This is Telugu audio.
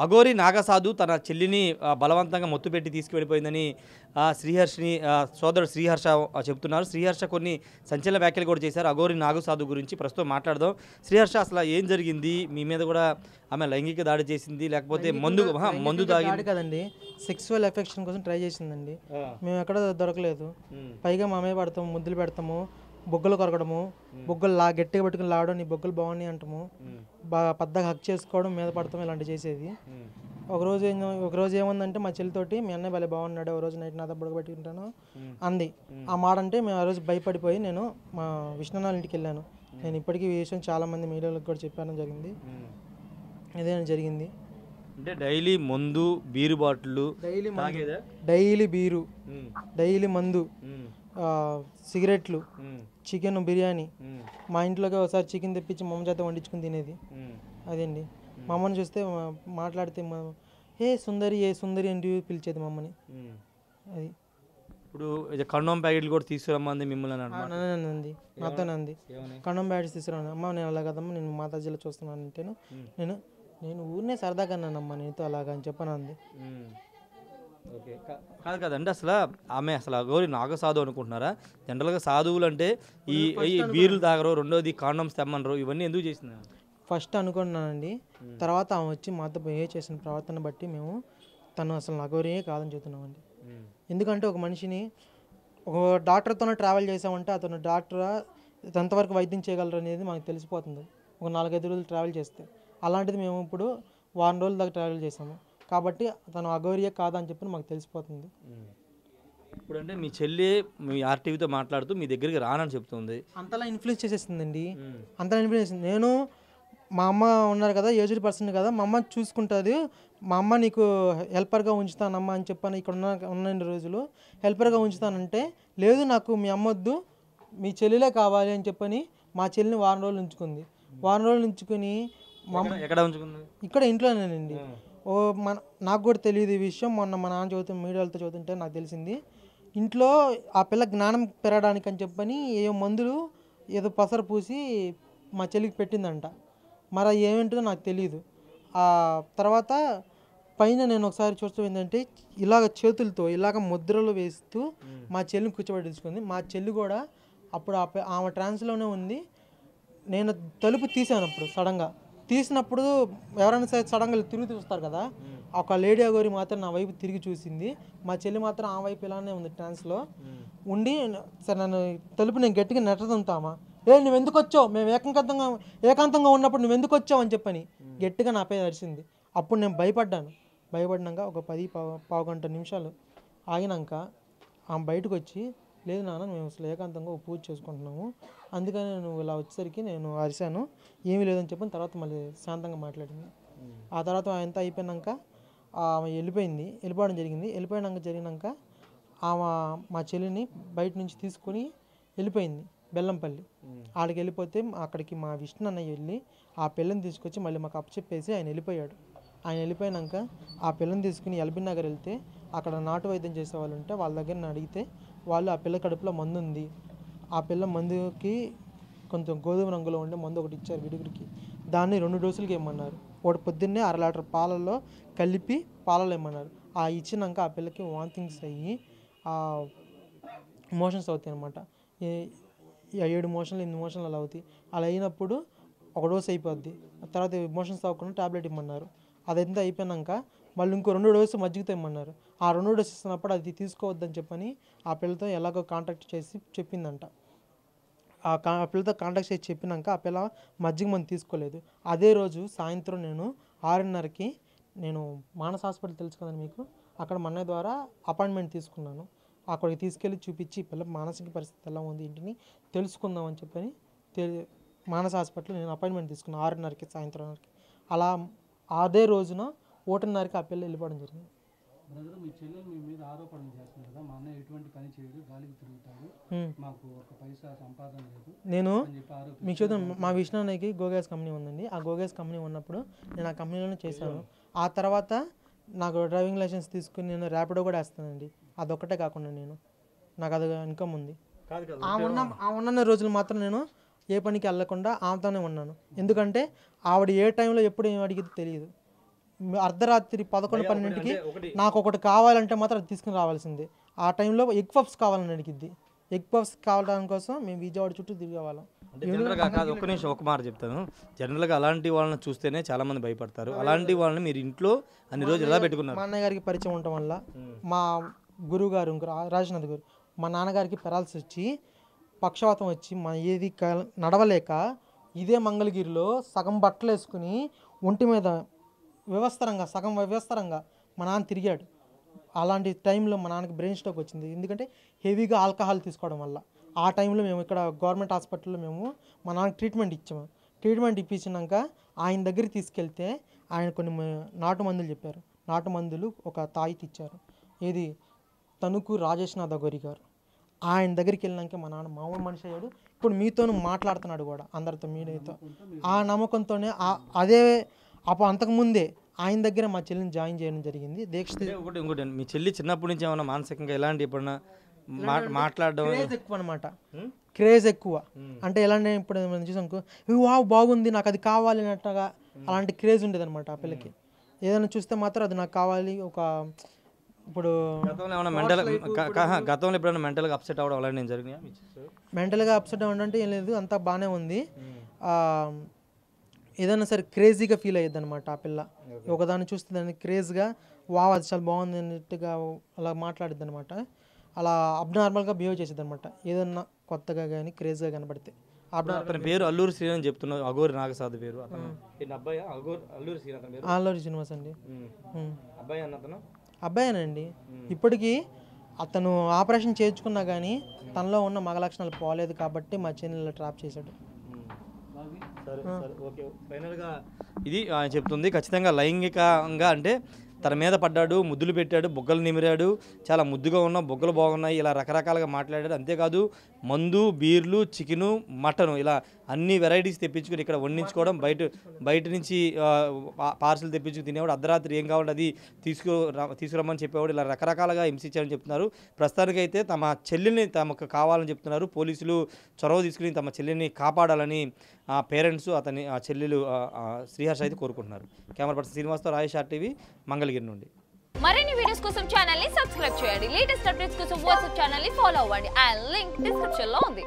అఘోరి నాగసాధు తన చెల్లిని బలవంతంగా మొత్తు పెట్టి తీసుకువెళ్ళిపోయిందని శ్రీహర్షిని సోదరుడు శ్రీహర్ష చెబుతున్నారు. శ్రీహర్ష కొన్ని సంచలన వ్యాఖ్యలు కూడా చేశారు అఘోరి నాగసాధు గురించి. ప్రస్తుతం మాట్లాడదాం. శ్రీహర్ష అసలు ఏం జరిగింది? మీ మీద కూడా ఆమె లైంగిక దాడి చేసింది లేకపోతే మందు దాడి కదండి, సెక్సువల్ ఎఫెక్షన్ కోసం ట్రై చేసిందండి. మేము ఎక్కడ దొరకలేదు. పైగా మా మీద పడతాము, ముద్దులు పెడతాము, బొగ్గలు కొరకడము, బొగ్గలు గట్టిగా పట్టుకుని లావడం, నీ బొగ్గలు బాగున్నాయి అంటాము, బాగా పెద్దగా హక్ చేసుకోవడం, మీద పడతాం, ఇలాంటి చేసేది. ఒకరోజు ఏముందంటే మా చెల్లితోటి మీ అన్నయ్య భలే బాగున్నాడు, ఒక రోజు నైట్ నాతో బుడగ పెట్టుకుంటాను అంది. ఆ మాట అంటే మేము ఆ రోజు భయపడిపోయి నేను మా విష్ణునాథ్ ఇంటికి వెళ్ళాను. నేను ఇప్పటికీ ఈ విషయం చాలామంది మీడియాలకు కూడా చెప్పాను జరిగింది. ఇదే జరిగింది. అంటే డైలీ మందు, beer bottle, daily beer, daily మందు, సిగరెట్లు, చికెన్ బిర్యానీ, మా ఇంట్లోకి ఒకసారి చికెన్ తెప్పించి మా అమ్మ చేత వండించుకుని తినేది. అదండి. మా అమ్మని చూస్తే మాట్లాడితే ఏ సుందరి అని పిలిచేది మా అమ్మని. అది ఇప్పుడు కండోమ్ ప్యాకెట్లు కూడా తీసుకురమ్మంది మిమ్మల్ని అంది, నాతోనే అంది. కండోమ్ ప్యాకెట్స్ తీసుకురాను అమ్మ, నేను అలాగ కదమ్మా, నేను మాతాజీలో చూస్తున్నాను అంటేను నేను ఊరినే సరదాగా అన్నానమ్మా నీతో అలాగా అని చెప్పాను అంది. ఓకే, కాదు కదండి. ఆమె అఘోరి నాగసాధు అనుకుంటున్నారా? జనరల్గా సాధువులు అంటే ఈ బీర్లు తాగరు, రెండోది కాండోమ్స్ తెమ్మనరు, ఇవన్నీ ఎందుకు చేసింది? ఫస్ట్ అనుకున్నానండి. తర్వాత ఆమె వచ్చి మాతో బిహేవ్ చేసిన ప్రవర్తన బట్టి మేము తను అసలు అఘోరియే కాదని చెప్తున్నామండి. ఎందుకంటే ఒక మనిషిని ఒక డాక్టర్తోనే ట్రావెల్ చేసామంటే అతను డాక్టర్ ఎంతవరకు వైద్యం చేయగలరు అనేది మనకు తెలిసిపోతుంది ఒక 4-5 రోజులు ట్రావెల్ చేస్తే. అలాంటిది మేము ఇప్పుడు వారం రోజుల దాకా ట్రావెల్ చేసాము కాబట్టి తను అఘోరియే కాదని చెప్పి మాకు తెలిసిపోతుంది. ఇప్పుడు అంటే మీ చెల్లి మీ ఆర్టీవీతో మాట్లాడుతూ మీ దగ్గరికి రానని చెప్తుంది. అంతలా ఇన్ఫ్లుయెన్స్ చేసేస్తుందండి, అంతలా ఇన్ఫ్లుయెన్స్. నేను మా అమ్మ ఉన్నారు కదా, ఏజ్డ్ పర్సన్ కదా, మా అమ్మ చూసుకుంటుంది, మా అమ్మ నీకు హెల్పర్గా ఉంచుతానమ్మా అని చెప్పాను. ఇక్కడ ఉన్న రోజులు హెల్పర్గా ఉంచుతానంటే లేదు, నాకు మీ అమ్మ వద్దు, మీ చెల్లిలే కావాలి అని చెప్పని మా చెల్లిని వారం రోజులు ఉంచుకుంది. వారం రోజులు ఉంచుకుని ఎక్కడ ఉంచుకుంది? ఇక్కడ ఇంట్లోనేనండి. నాకు కూడా తెలియదు ఈ విషయం. మొన్న మా నాన్న చదువుతున్న మీడియాలతో చదువుతుంటే నాకు తెలిసింది. ఇంట్లో ఆ పిల్ల జ్ఞానం పెరగడానికి అని చెప్పని ఏదో మందులు ఏదో పసరు పూసి మా చెల్లికి పెట్టిందంట. మరి ఏమేంటో నాకు తెలియదు. ఆ తర్వాత పైన నేను ఒకసారి చూస్తాం ఏంటంటే ఇలాగ చేతులతో ఇలాగ ముద్రలు వేస్తూ మా చెల్లిని కూర్చోబెట్టించుకుంది. మా చెల్లి కూడా అప్పుడు ఆమె ట్రాన్స్లోనే ఉంది. నేను తలుపు తీసాను. అప్పుడు సడన్గా తీసినప్పుడు ఎవరైనా సరే సడన్గా తిరిగి చూస్తారు కదా, ఒక లేడీ అఘోరి మాత్రం నా వైపు తిరిగి చూసింది. మా చెల్లి మాత్రం ఆ వైపు ఇలానే ఉంది ట్రాన్స్లో ఉండి. సరే నన్ను తలుపు నేను గట్టిగా నెట్టదంతామా, నువ్వు ఎందుకు వచ్చావు, మేము ఏకాంతంగా ఉన్నప్పుడు నువ్వు ఎందుకు వచ్చావు అని చెప్పని గట్టిగా నాపై అరిచింది. అప్పుడు నేను భయపడినాక ఒక 10-15 నిమిషాలు ఆగినాక ఆమె బయటకు వచ్చి లేదు నాన్న, మేము అసలు ఏకాంతంగా ఒక పూజ చేసుకుంటున్నాము, అందుకని నువ్వు ఇలా వచ్చేసరికి నేను అరిశాను, ఏమీ లేదని చెప్పిన తర్వాత మళ్ళీ శాంతంగా మాట్లాడింది. ఆ తర్వాత అంతా అయిపోయినాక ఆమె వెళ్ళిపోవడం జరిగింది. జరిగినాక ఆమె మా చెల్లిని బయట నుంచి తీసుకొని వెళ్ళిపోయింది బెల్లంపల్లి. ఆడికి వెళ్ళిపోతే అక్కడికి మా విష్ణు అన్నయ్య వెళ్ళి ఆ పిల్లని తీసుకొచ్చి మళ్ళీ మాకు అప్పచెప్పేసి ఆయన వెళ్ళిపోయాడు. ఆయన వెళ్ళిపోయినాక ఆ పిల్లని తీసుకుని ఎల్బీ నగర్ వెళ్తే అక్కడ నాటు వైద్యం చేసే వాళ్ళు ఉంటే వాళ్ళ దగ్గర అడిగితే వాళ్ళు ఆ పిల్ల కడుపులో మందు ఉంది, ఆ పిల్ల మందుకి కొంచెం గోధుమ రంగులో ఉండే మందు ఒకటి ఇచ్చారు విడుగురికి. దాన్ని 2 డోసులకి ఇవ్వమన్నారు. ఒకటి పొద్దున్నే 1/2 లీటర్ పాలల్లో కలిపి పాలలో ఇవ్వమన్నారు. ఆ ఇచ్చినాక ఆ పిల్లకి వాంతింగ్స్ అయ్యి మోషన్స్ అవుతాయి అన్నమాట. 7 మోషన్లు 8 మోషన్లు అలా అవుతాయి. అలా అయినప్పుడు ఒక డోస్ అయిపోద్ది. తర్వాత మోషన్స్ అవ్వకుండా టాబ్లెట్ ఇవ్వమన్నారు. అదంతా అయిపోయినాక వాళ్ళు ఇంకో 2 డోసు మజ్జిగతో ఇవ్వమన్నారు. ఆ 2 డోసు ఇస్తున్నప్పుడు అది తీసుకోవద్దని చెప్పని ఆ పిల్లతో ఎలాగో కాంటాక్ట్ చేసి చెప్పిందంట. ఆ పిల్లతో కాంటాక్ట్ చేసి చెప్పినాక ఆ పిల్ల మజ్జిగ మందు తీసుకోలేదు. అదే రోజు సాయంత్రం నేను 6:30కి నేను మానస్ హాస్పిటల్ తెలుసు కదండి మీకు, అక్కడ మా అన్నయ్య ద్వారా అపాయింట్మెంట్ తీసుకున్నాను. అక్కడికి తీసుకెళ్ళి చూపించి పిల్ల మానసిక పరిస్థితి ఎలా ఉంది ఇంటిని తెలుసుకుందామని చెప్పని మానస్ హాస్పిటల్ నేను అపాయింట్మెంట్ తీసుకున్నాను 6:30కి సాయంత్రంకి. అలా అదే రోజున 1:30కి ఆ పిల్ల వెళ్ళిపోవడం జరిగింది. బ్రదర్, మీ చెల్లెలు మీ మీద ఆరోపణలు చేస్తున్నారు కదా, మా అన్నయ్య ఎటువంటి పని చేయడు, గాలికి తిరుగుతాడు, మాకు ఒక పైసా సంపాదన లేదు. నేను మీకు చూద్దాం, మా విష్ణు అన్నయ్యకి గోగ్యాస్ కంపెనీ ఉందండి. ఆ గోగ్యాస్ కంపెనీ ఉన్నప్పుడు నేను ఆ కంపెనీలోనే చేశాను. ఆ తర్వాత నాకు డ్రైవింగ్ లైసెన్స్ తీసుకుని నేను ర్యాపిడో కూడా వేస్తానండి. అదొక్కటే కాకుండా నాకు అది ఇన్కమ్ ఉంది. ఆ ఉన్న రోజులు మాత్రం నేను ఏ పనికి వెళ్ళకుండా ఆమెతోనే ఉన్నాను. ఎందుకంటే ఆవిడ ఏ టైంలో ఎప్పుడు ఏం అడిగితే తెలియదు. అర్ధరాత్రి 11-12కి నాకు ఒకటి కావాలంటే మాత్రం అది తీసుకుని రావాల్సిందే. ఆ టైంలో ఎగ్ పఫ్స్ కావాలని అడిగిద్ది. ఎగ్ పఫ్స్ కావడం కోసం మేము విజయవాడ చుట్టూ తిరిగేవాళ్ళం. జనరల్గా కాదు, ఒక్క నిమిషం ఒక మాట చెప్తాను. జనరల్గా అలాంటి వాళ్ళని చూస్తేనే చాలామంది భయపడతారు. అలాంటి వాళ్ళని మీరు ఇంట్లో అన్ని రోజులు ఎలా పెట్టుకున్నారు? మా అన్నయ్య గారికి పరిచయం ఉండటం వల్ల, మా గురువు గారు ఇంకో రాజనాథ్ గారు, మా నాన్నగారికి పెరాల్సి వచ్చి పక్షవాతం వచ్చి మా ఏది నడవలేక ఇదే మంగళగిరిలో సగం బట్టలు వేసుకుని ఒంటి మీద సగం వ్యవస్థరంగా మా నాన్న తిరిగాడు. అలాంటి టైంలో మా నాన్నకి బ్రెయిన్ స్ట్రోక్ వచ్చింది. ఎందుకంటే హెవీగా ఆల్కహాల్ తీసుకోవడం వల్ల. ఆ టైంలో మేము ఇక్కడ గవర్నమెంట్ హాస్పిటల్లో మేము మా నాన్నకి ట్రీట్మెంట్ ఇచ్చాము. ట్రీట్మెంట్ ఇప్పించినాక ఆయన దగ్గరికి తీసుకెళ్తే ఆయన కొన్ని నాటు మందులు చెప్పారు. నాటు మందులు ఒక తాయితీ ఇచ్చారు. ఏది తణుకు రాజేష్నాథ్ అఘోరి గారు. ఆయన దగ్గరికి వెళ్ళినాక మా నాన్న మామూలు మనిషి అయ్యాడు. ఇప్పుడు మీతోనూ మాట్లాడుతున్నాడు కూడా అందరితో, మీడియాతో. ఆ నమ్మకంతోనే అదే అంతకుముందే ఆయన దగ్గర మా చెల్లిని జాయిన్ చేయడం జరిగింది. ఇంకోటి మీ చెల్లి చిన్నప్పటి నుంచి ఏమన్నా మానసికంగా ఎలాంటి ఎప్పుడన్నా మాట్లాడడం క్రేజ్ ఎక్కువ అనమాట. క్రేజ్ ఎక్కువ అంటే ఎలాంటి ఇప్పుడు మనం చూసానుకో, వావ్ బాగుంది నాకు అది కావాలి అన్నట్టుగా అలాంటి క్రేజ్ ఉండేది అనమాట ఆ పిల్లకి. ఏదైనా చూస్తే మాత్రం అది నాకు కావాలి. ఒక ఇప్పుడు గతంలో ఎప్పుడైనా మెంటల్గా అప్సెట్ అవ్వడం అలాంటి జరిగినాయా? మెంటల్గా అప్సెట్ అవ్వడం అంటే ఏం లేదు, అంతా బాగానే ఉంది. ఏదైనా సరే క్రేజీగా ఫీల్ అయ్యేది అనమాట ఆ పిల్ల. ఒకదాన్ని చూస్తే దాన్ని క్రేజ్గా వావ్ అది చాలా బాగుంది అన్నట్టుగా అలా మాట్లాడిద్ది అనమాట. అలా అబ్నార్మల్గా బిహేవ్ చేసేది అనమాట ఏదన్నా కొత్తగా కానీ క్రేజ్గా కనబడితే. అతని పేరు అల్లూరి శ్రీనివాస్ చెప్తున్నారు, అఘోరి నాగసాధు పేరు. అల్లూరి శ్రీనివాస్ అండి. అబ్బాయి అన్నతను అబ్బాయేనండి. ఇప్పటికీ అతను ఆపరేషన్ చేయించుకున్నా కానీ తనలో ఉన్న మగ లక్షణాలు పోలేదు కాబట్టి మా చెల్లెలు ట్రాప్ చేశాడు. సరే ఓకే. ఫైనల్గా ఇది ఆయన చెప్తుంది. ఖచ్చితంగా లైంగికంగా అంటే తన మీద పడ్డాడు, ముద్దులు పెట్టాడు, బొగ్గలు నిమిరాడు, చాలా ముద్దుగా ఉన్న బొగ్గలు బాగున్నాయి, ఇలా రకరకాలుగా మాట్లాడాడు. అంతేకాదు మందు, బీర్లు, చికెను, మటను ఇలా అన్ని వెరైటీస్ తెప్పించుకుని ఇక్కడ వండించుకోవడం, బయట నుంచి పార్సల్ తెప్పించుకుని తినేవాడు. అర్ధరాత్రి ఏం కావాలంటే అది తీసుకురమ్మని చెప్పేవాడు. ఇలా రకరకాలుగా హింసించారని చెప్తున్నారు. ప్రస్తుతానికైతే తమ చెల్లిని తమకు కావాలని చెప్తున్నారు. పోలీసులు చొరవ తీసుకుని తమ చెల్లిని కాపాడాలని పేరెంట్స్ అతని చెల్లెలు శ్రీహర్ష అయితే కోరుకుంటున్నారు. కెమెరా పర్సన్ శ్రీనివాస్తో రాజేష్ RTV మంగళగిరి నుండి. మరిన్ని వీడియోస్ కోసం ఛానల్ ని సబ్స్క్రైబ్ చేయండి. లేటెస్ట్ అప్డేట్స్ కోసం వాట్సాప్ ఛానల్ ని ఫాలో అవ్వండి. ఆ లింక్ డిస్క్రిప్షన్ లో ఉంది.